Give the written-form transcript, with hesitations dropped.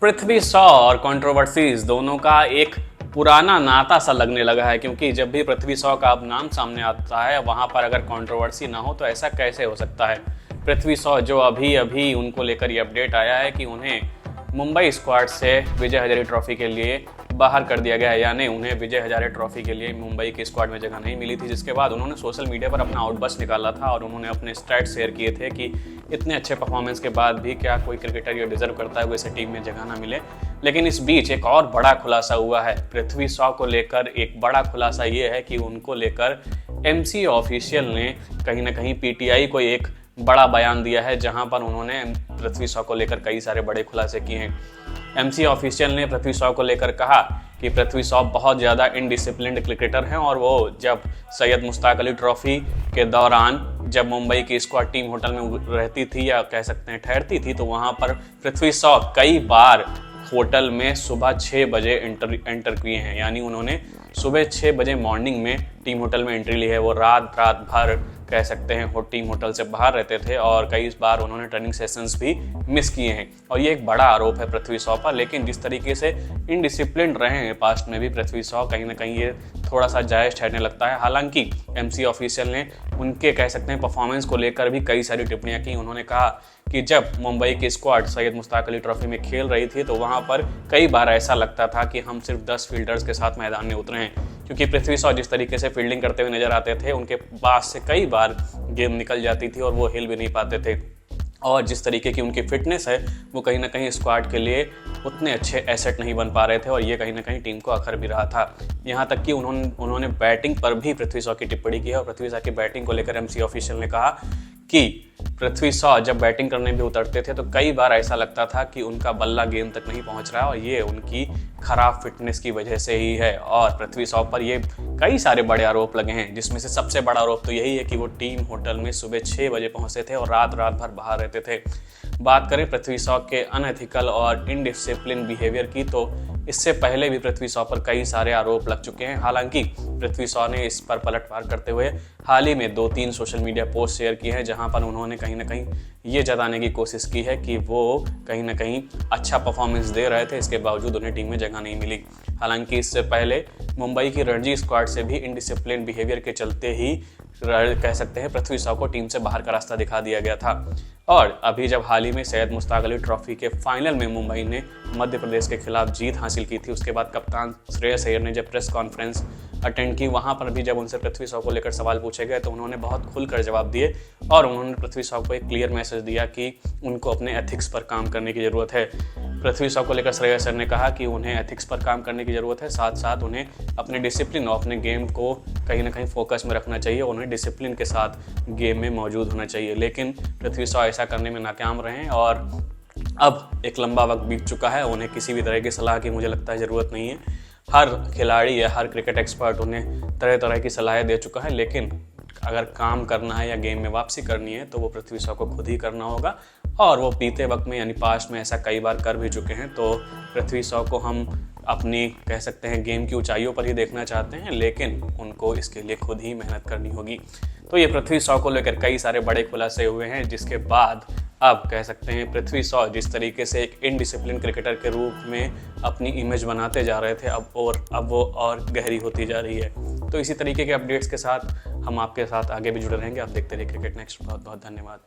पृथ्वी शॉ और कंट्रोवर्सीज दोनों का एक पुराना नाता सा लगने लगा है, क्योंकि जब भी पृथ्वी शॉ का अब नाम सामने आता है वहां पर अगर कंट्रोवर्सी ना हो तो ऐसा कैसे हो सकता है। पृथ्वी शॉ जो अभी अभी उनको लेकर ये अपडेट आया है कि उन्हें मुंबई स्क्वाड से विजय हजारे ट्रॉफी के लिए बाहर कर दिया गया है, यानी उन्हें विजय हजारे ट्रॉफी के लिए मुंबई की स्क्वाड में जगह नहीं मिली थी। जिसके बाद उन्होंने सोशल मीडिया पर अपना आउटबर्स्ट निकाला था और उन्होंने अपने स्टैट्स शेयर किए थे कि इतने अच्छे परफॉर्मेंस के बाद भी क्या कोई क्रिकेटर ये डिजर्व करता है कि उसे टीम में जगह ना मिले। लेकिन इस बीच एक और बड़ा खुलासा हुआ है पृथ्वी शॉ को लेकर। एक बड़ा खुलासा ये है कि उनको लेकर एमसी ऑफिशियल ने कहीं ना कहीं पीटीआई को एक बड़ा बयान दिया है, जहां पर उन्होंने पृथ्वी शॉ को लेकर कई सारे बड़े खुलासे किए हैं। एमसी ऑफिशियल ने पृथ्वी शॉ को लेकर कहा कि पृथ्वी शॉ बहुत ज़्यादा इनडिसिप्लिन्ड क्रिकेटर हैं और वो जब सैयद मुश्ताक अली ट्रॉफी के दौरान जब मुंबई की स्क्वाड टीम होटल में रहती थी या कह सकते हैं ठहरती थी, तो वहाँ पर पृथ्वी शॉ कई बार होटल में सुबह 6 बजे एंटर किए हैं। यानी उन्होंने सुबह 6 बजे मॉर्निंग में टीम होटल में एंट्री ली है। वो रात भर कह सकते हैं टीम होटल से बाहर रहते थे और कई बार उन्होंने ट्रेनिंग सेशंस भी मिस किए हैं। और ये एक बड़ा आरोप है पृथ्वी शॉ पर। लेकिन जिस तरीके से इनडिसिप्लिन रहे हैं पास्ट में भी पृथ्वी शॉ, कहीं ना कहीं ये थोड़ा सा जायज़ ठहरने लगता है। हालांकि एमसी ऑफिशियल ने उनके कह सकते हैं परफॉर्मेंस को लेकर भी कई सारी टिप्पणियां की। उन्होंने कहा कि जब मुंबई की स्क्वाड सैयद मुश्ताक अली ट्रॉफी में खेल रही थी तो वहाँ पर कई बार ऐसा लगता था कि हम सिर्फ 10 फील्डर्स के साथ मैदान में उतरे हैं, क्योंकि पृथ्वी शॉ जिस तरीके से फील्डिंग करते हुए नजर आते थे उनके पास से कई बार गेम निकल जाती थी और वो हिल भी नहीं पाते थे। और जिस तरीके की उनकी फिटनेस है वो कहीं ना कहीं स्क्वाड के लिए उतने अच्छे एसेट नहीं बन पा रहे थे और ये कहीं ना कहीं टीम को अखर भी रहा था। यहाँ तक कि उन्होंने बैटिंग पर भी पृथ्वी शॉ की टिप्पणी की है और पृथ्वी शॉ की बैटिंग को लेकर एमसी ऑफिशियल ने कहा कि पृथ्वी शॉ जब बैटिंग करने भी उतरते थे तो कई बार ऐसा लगता था कि उनका बल्ला गेंद तक नहीं पहुंच रहा और ये उनकी खराब फिटनेस की वजह से ही है। और पृथ्वी शॉ पर ये कई सारे बड़े आरोप लगे हैं, जिसमें से सबसे बड़ा आरोप तो यही है कि वो टीम होटल में सुबह 6 बजे पहुंचते थे और रात भर बाहर रहते थे। बात करें पृथ्वी शॉ के अनएथिकल और इनडिसिप्लिन बिहेवियर की, तो इससे पहले भी पृथ्वी शॉ पर कई सारे आरोप लग चुके हैं। हालांकि पृथ्वी शॉ ने इस पर पलटवार करते हुए हाल ही में 2-3 सोशल मीडिया पोस्ट शेयर किए हैं, जहां पर उन्होंने कहीं ना कहीं ये जताने की कोशिश की है कि वो कहीं ना कहीं अच्छा परफॉर्मेंस दे रहे थे, इसके बावजूद उन्हें टीम में जगह नहीं मिली। हालांकि इससे पहले मुंबई की रणजी स्क्वाड से भी इनडिसिप्लिन बिहेवियर के चलते ही कह सकते हैं पृथ्वी शॉ को टीम से बाहर का रास्ता दिखा दिया गया था। और अभी जब हाल ही में सैयद मुश्ताक अली ट्रॉफी के फाइनल में मुंबई ने मध्य प्रदेश के खिलाफ जीत हासिल की थी, उसके बाद कप्तान श्रेयस अय्यर ने जब प्रेस कॉन्फ्रेंस अटेंड की, वहां पर भी जब उनसे पृथ्वी शॉ को लेकर सवाल पूछे गए तो उन्होंने बहुत खुलकर जवाब दिए और उन्होंने पृथ्वी शॉ को एक क्लियर मैसेज दिया कि उनको अपने एथिक्स पर काम करने की ज़रूरत है। पृथ्वी शॉ को लेकर श्रेयस अय्यर ने कहा कि उन्हें एथिक्स पर काम करने की ज़रूरत है, साथ साथ उन्हें अपने डिसिप्लिन और अपने गेम को कहीं ना कहीं फोकस में रखना चाहिए, उन्हें डिसिप्लिन के साथ गेम में मौजूद होना चाहिए। लेकिन पृथ्वी शॉ ऐसा करने में नाकाम रहे और अब एक लंबा वक्त बीत चुका है, उन्हें किसी भी तरह की सलाह की मुझे लगता है ज़रूरत नहीं है। हर खिलाड़ी या हर क्रिकेट एक्सपर्ट उन्हें तरह तरह की सलाहें दे चुका है, लेकिन अगर काम करना है या गेम में वापसी करनी है तो वो पृथ्वी शॉ को खुद ही करना होगा। और वो बीते वक्त में यानी पास्ट में ऐसा कई बार कर भी चुके हैं। तो पृथ्वी शॉ को हम अपनी कह सकते हैं गेम की ऊंचाइयों पर ही देखना चाहते हैं, लेकिन उनको इसके लिए खुद ही मेहनत करनी होगी। तो ये पृथ्वी शॉ को लेकर कई सारे बड़े खुलासे हुए हैं, जिसके बाद अब कह सकते हैं पृथ्वी शॉ जिस तरीके से एक इनडिसिप्लिन क्रिकेटर के रूप में अपनी इमेज बनाते जा रहे थे अब वो और गहरी होती जा रही है। तो इसी तरीके के अपडेट्स के साथ हम आपके साथ आगे भी जुड़े रहेंगे। आप देखते रहिए क्रिकेट नेक्स्ट। बहुत बहुत धन्यवाद।